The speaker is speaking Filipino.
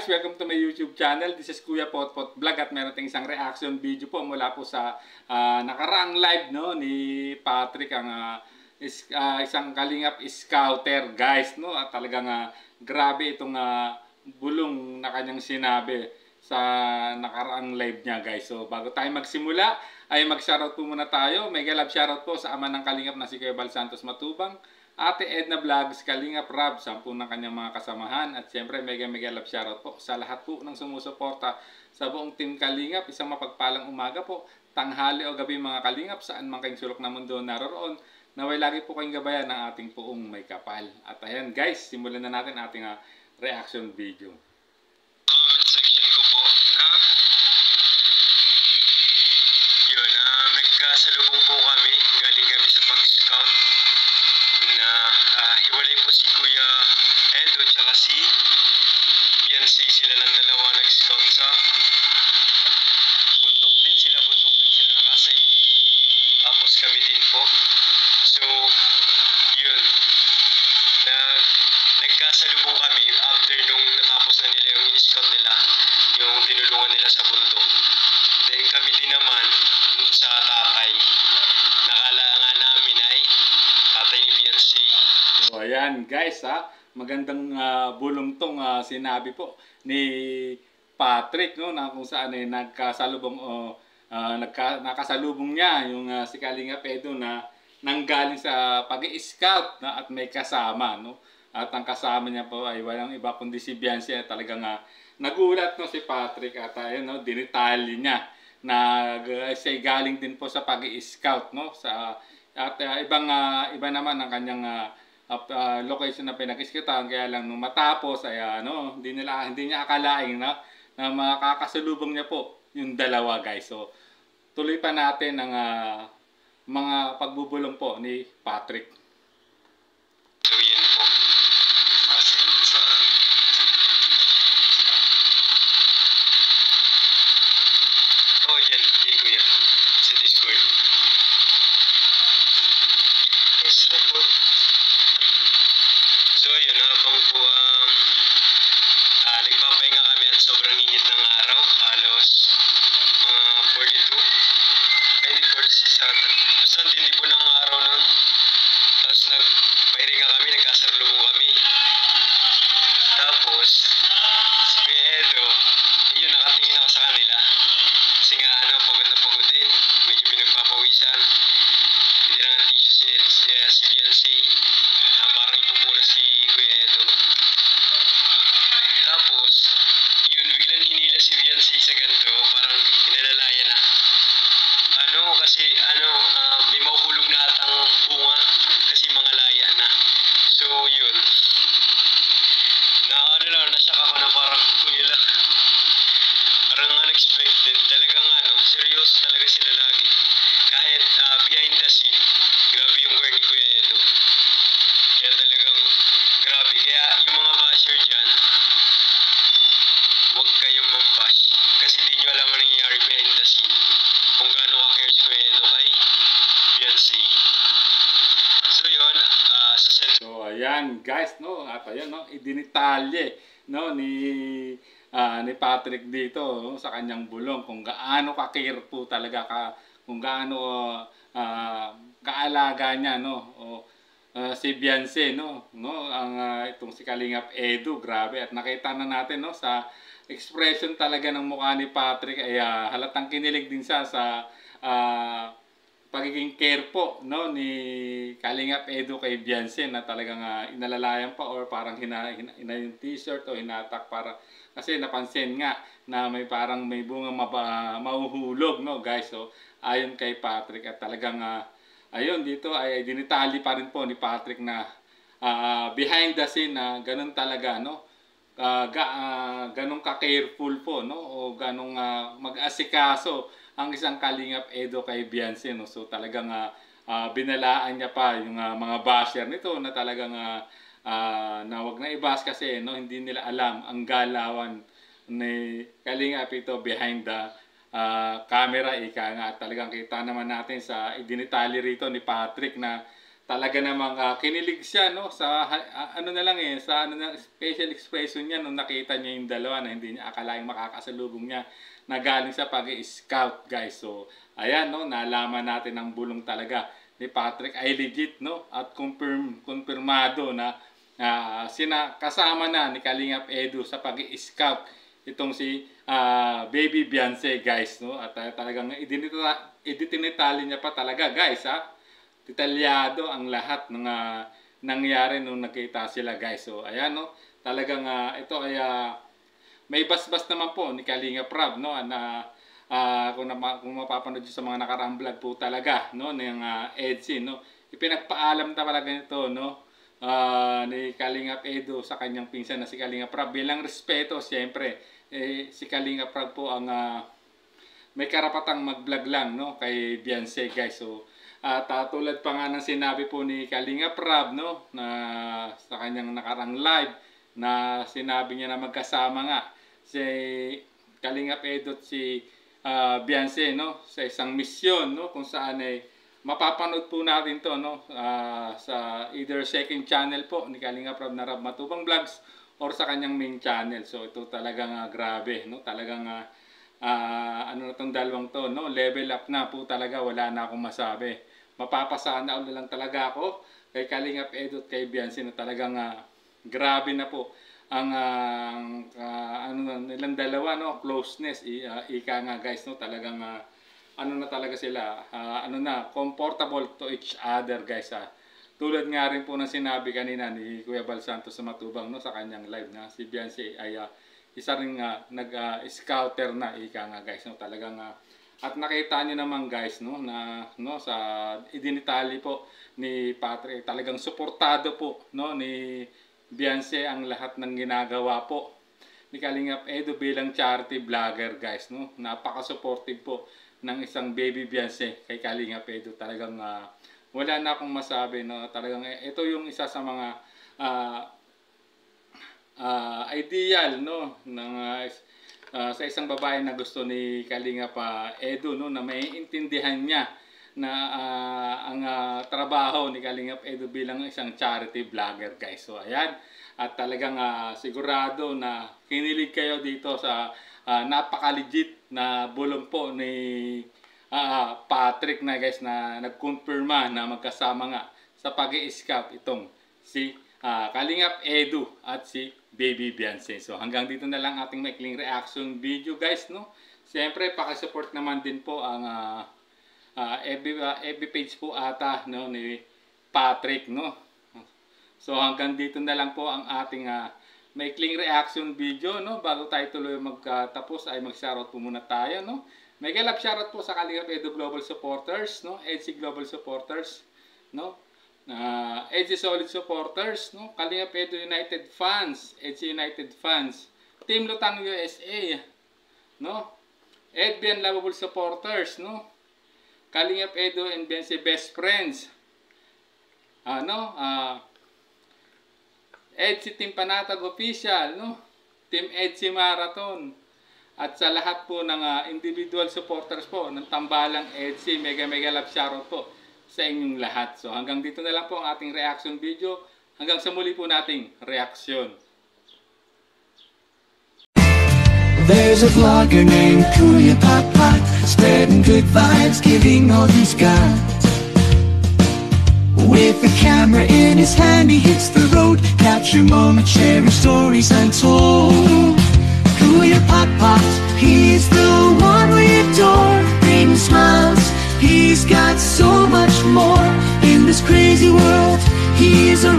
guys, welcome to my YouTube channel. This is Kuya Potpot Vlog at meron tayong isang reaction video po mula po sa nakaraang live no ni Patrick, ang isang kalingap scouter guys no, at talagang grabe itong bulong na kanyang sinabi sa nakaraang live niya guys. So bago tayo magsimula ay mag-shoutout po muna tayo. Mega love shoutout po sa ama ng kalingap na si Kuya Bal Santos Matubang, Ate Edna Vlogs, Kalingap Rab, 10 ng kanyang mga kasamahan. At siyempre, mega love shoutout po sa lahat po ng sumusuporta sa buong Team Kalingap. Isang mapagpalang umaga po, tanghali o gabi mga Kalingap, saan man kayong sulok na mundo naroroon. Naway lagi po kayong gabayan ng ating poong may kapal. At ayan guys, simulan na natin ating reaction video. Comment section ko po na yun, nagkasalubong po kami, galing kami sa pag-scout na hiwalay po si Kuya Edo tsaka si Beyonce. Sila lang dalawa nag-scout sa bundok din sila nakasay, tapos kami din po. So yun, nagkasalubong kami after nung natapos na nila yung scout nila, yung tinulungan nila sa bundok. Then kami din naman sa tatay, nakala nga namin ay tatay ni Beyonce. So ayan guys, magandang bulong tong sinabi po ni Patrick no, na kung saan ay nagkasalubong nakasalubong niya yung si Kalingap Edo na nanggaling sa pag-i-scout na at may kasama no. At ang kasama niya po ay walang iba kundi si Beyonce. Talagang nagulat no si Patrick at ayun no, dinitali niya na siya galing din po sa pag-i-scout no, sa at iba naman ang kanyang location na pinag-scoutan. Kaya lang nung matapos ay hindi niya akalain na makakasalubong niya po yung dalawa guys. So tuloy pa natin ang mga pagbubulong po ni Patrick. So yun po. Oh, dyan kuya, sa Discord. So yun, habang po nagpapahinga kami at sobrang init ng araw, halos mga 42, ay hindi 46 ata. Basta hindi po ng araw nun. Tapos nagpahinga kami, nagkasarlubong kami. Tapos si Kuya Edo, ayun, nakatingin ako sa kanila. Kasi nga pagod na pagod din, medyo pinagpapawisan. Hindi lang ang tissue si Beyonce, parang ipupunas si Kuya Edo. Tapos yun, biglang hinila si Beyonce sa ganito, parang inalalaya na. Kasi may mahuhulog na atang bunga kasi mga laya na. So yun, nasyak ako na parang kuya lang. Parang unexpected. Talagang serious talaga sila lagi. Kahit behind the scene, grabe yung work ni Kuya Edo. Kaya talagang grabe. Kaya yung mga basher dyan, huwag kayong mambash. Kasi di nyo alam ang nangyayari behind the scene. Kung gaano ka-care si Kuya Edo kay Beyonce. So yun, sa center. So ayan guys no, at ayan no, idinitalye no ni Patrick dito no, sa kanyang bulong kung gaano ka-careful talaga kung gaano kaalaga niya no si Beyonce no ang itong si Kalingap Edo. Grabe, at nakita na natin no sa expression talaga ng mukha ni Patrick ay halatang kinilig din siya sa pagiging care po no ni Kalingap Edo kay Beyonce, na talagang inalalayan pa or parang hina yung t-shirt o hinatak para kasi napansin nga na may parang may bunga mahuhulog no guys. So ayon kay Patrick, at talagang ayun dito ay dinitali pa rin po ni Patrick na behind the scene na ganun talaga no, ganun ka-careful po no, o ganun mag-asikaso ang isang Kalingap Edo kay Beyonce no. So talagang binalaan niya pa yung mga basher nito na talagang na wag na i-bash kasi no, hindi nila alam ang galawan ni Kalingap ito behind the camera ika nga. Talagang kita naman natin sa idinitali rito ni Patrick na talaga namang kinilig siya, no, sa ano na lang sa ano na facial expression niya nung nakita niya yung dalawa na hindi niya akalaing makakasalubong niya na galing sa pag-scout, guys. So ayan, no, nalaman natin ang bulong talaga ni Patrick ay legit, no, at kumpirmado na kasama na ni Kalingap Edu sa pag-scout itong si Baby Beyonce, guys, no, at talagang idinitali niya pa talaga, guys, detalyado ang lahat ng nangyari nung nakita sila, guys. So ayan, no, talagang ito ay may basbas naman po ni Kalingap Rab, no, na kung mapapanood sa mga nakaraang vlog po talaga, no, ng EDC, no, ipinagpaalam talaga nito, no, ni Kalingap Edu sa kanyang pinsan na si Kalingap Rab. Bilang respeto, siyempre, si Kalingap Rab po ang may karapatang mag-vlog lang, no, kay Beyonce, guys. So tulad pa nga ng sinabi po ni Kalingap Rab, no, na sa kanyang nakarang live, na sinabi niya na magkasama nga si Kalingap Edu at si Beyonce, no, sa isang misyon, no, kung saan ay mapapanood po natin to, no, sa either second channel po ni Kalingap Rab na Rab Matubang Vlogs or sa kanyang main channel. So ito talagang grabe, no, talagang ano na tong dalawang to, no, level up na po talaga, wala na akong masabi. Mapapasana ulit lang talaga ako kay Kalingap Edu at kay Beyonce na talagang grabe na po ang ano nilang dalawa, no, closeness, ika nga, guys, no, talagang ano na talaga sila, ano na, comfortable to each other, guys. Tulad nga rin po ng sinabi kanina ni Kuya Bal Santos sa Matubang, no, sa kanyang live, na si Beyonce ay isa ring nag-scouter na, ika nga, guys, no, talagang at nakita niyo naman, guys, no, na no, sa idinitali po ni Patrick, talagang suportado po, no, ni Beyonce ang lahat ng ginagawa po ni Kalingap Edu bilang charity vlogger, guys, no. Napaka-supportive po ng isang Baby Beyonce kay Kalingap Edu. Talagang wala na akong masabi, no. Talagang ito yung isa sa mga ideal, no, ng sa isang babae na gusto ni Kalingap Edu, no, na maiintindihan niya na ang trabaho ni Kalingap Edu bilang isang charity vlogger, guys. So ayan, at talagang sigurado na kinilig kayo dito sa napaka-legit na bulong po ni Patrick, na, guys, na nagkumpirma na magkasama nga sa pag-i-scout itong si Kalingap Edu at si Baby Beyonce. So hanggang dito na lang ating maikling reaction video, guys, no. Siyempre, pakisupport naman din po ang FB page po ata, no, ni Patrick, no. So hanggang dito na lang po ang ating maikling reaction video, no. Bago tayo tuloy magtapos ay mag-shoutout po muna tayo, no. Mega love shoutout po sa Kalingap Edu Global Supporters, no, EDC Global Supporters, no, EDC Solid Supporters, no, Kalingap Edu United Fans, EDC United Fans, Team Lutang USA, no, EDBN Lovable Supporters, no, Kalingap Edu and Beyonce Best Friends, EDC Team Panatag Official, no, Team EDC Marathon, at sa lahat po ng individual supporters po ng Tambalang EDC, mega love shoutout po sa inyong lahat. So hanggang dito na lang po ang ating reaction video. Hanggang sa muli po nating reaksyon. There's a vlogger named Kuya Pot, spreading good vibes, giving all he's got. With a camera in his hand, he hits the road, capture moments, sharing stories untold. Kuya Pot, he's the one we adore, bringing smiles, he's got so much more. In this crazy world, he is a